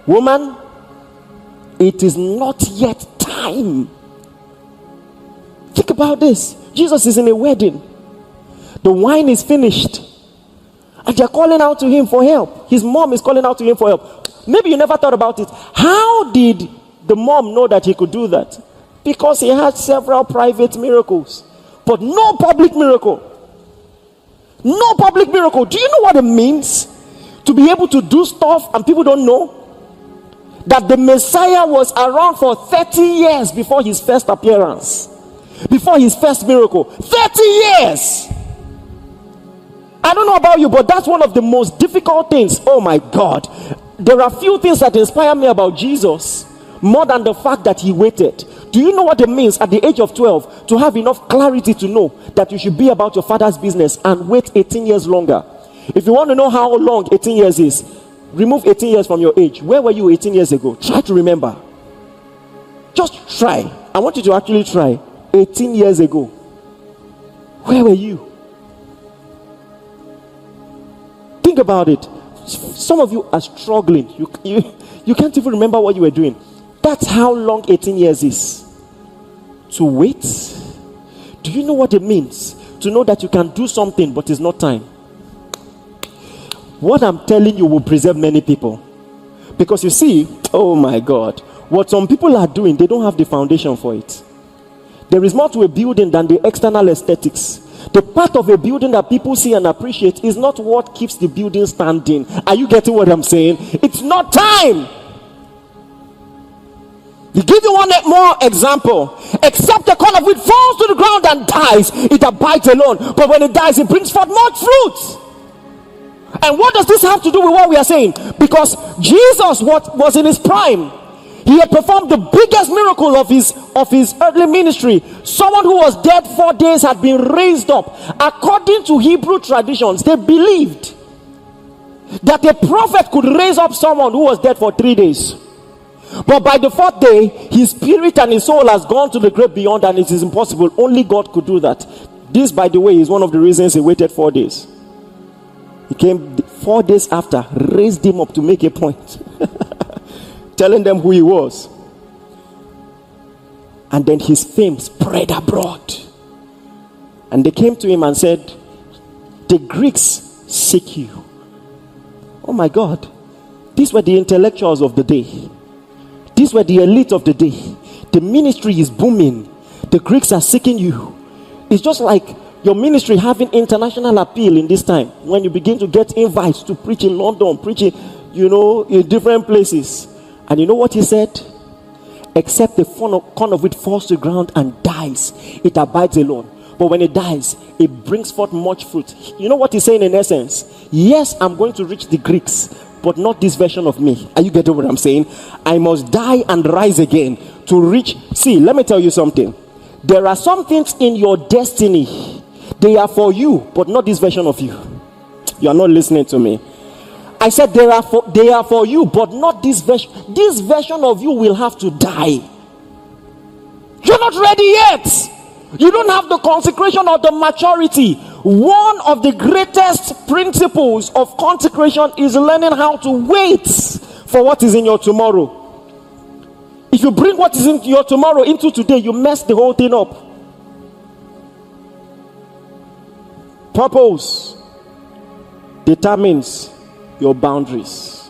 Woman, it is not yet time. Think about this. Jesus is in a wedding. The wine is finished. And they're calling out to him for help. His mom is calling out to him for help. Maybe you never thought about it. How did the mom know that he could do that? Because he had several private miracles, but no public miracle. No public miracle. Do you know what it means to be able to do stuff and people don't know? That the Messiah was around for 30 years before his first appearance, before his first miracle. 30 years. I don't know about you, but that's one of the most difficult things. Oh my God. There are few things that inspire me about Jesus more than the fact that he waited. Do you know what it means at the age of 12 to have enough clarity to know that you should be about your father's business and wait 18 years longer? If you want to know how long 18 years is, remove 18 years from your age. Where were you 18 years ago? Try to remember. Just try. I want you to actually try. 18 years ago. Where were you? Think about it. Some of you are struggling. You can't even remember what you were doing. That's how long 18 years is. To wait. Do you know what it means? To know that you can do something but it's not time. What I'm telling you will preserve many people. Because you see, oh my God, what some people are doing, they don't have the foundation for it. There is more to a building than the external aesthetics. The part of a building that people see and appreciate is not what keeps the building standing. Are you getting what I'm saying? It's not time. To give you one more example, except the corn of wheat falls to the ground and dies, it abides alone. But when it dies, it brings forth much fruit. And what does this have to do with what we are saying? Because Jesus was in his prime. He had performed the biggest miracle of his earthly ministry. Someone who was dead 4 days had been raised up. According to Hebrew traditions, they believed that a prophet could raise up someone who was dead for 3 days. But by the 4th day, his spirit and his soul has gone to the great beyond, and it is impossible. Only God could do that. This, by the way, is one of the reasons he waited 4 days. He came 4 days after, raised him up to make a point, telling them who he was. And then his fame spread abroad. And they came to him and said, the Greeks seek you. Oh my God. These were the intellectuals of the day. These were the elite of the day. The ministry is booming. The Greeks are seeking you. It's just like your ministry having international appeal in this time. When you begin to get invites to preach in London, preaching, in different places. And you know what he said? Except the corn of wheat falls to the ground and dies, it abides alone. But when it dies, it brings forth much fruit. You know what he's saying in essence? Yes, I'm going to reach the Greeks, but not this version of me. Are you getting what I'm saying? I must die and rise again to reach. See, let me tell you something. There are some things in your destiny. They are for you, but not this version of you. You are not listening to me. I said they are for you, but not this version. This version of you will have to die. You're not ready yet. You don't have the consecration or the maturity. One of the greatest principles of consecration is learning how to wait for what is in your tomorrow. If you bring what is in your tomorrow into today, you mess the whole thing up. Purpose determines your boundaries.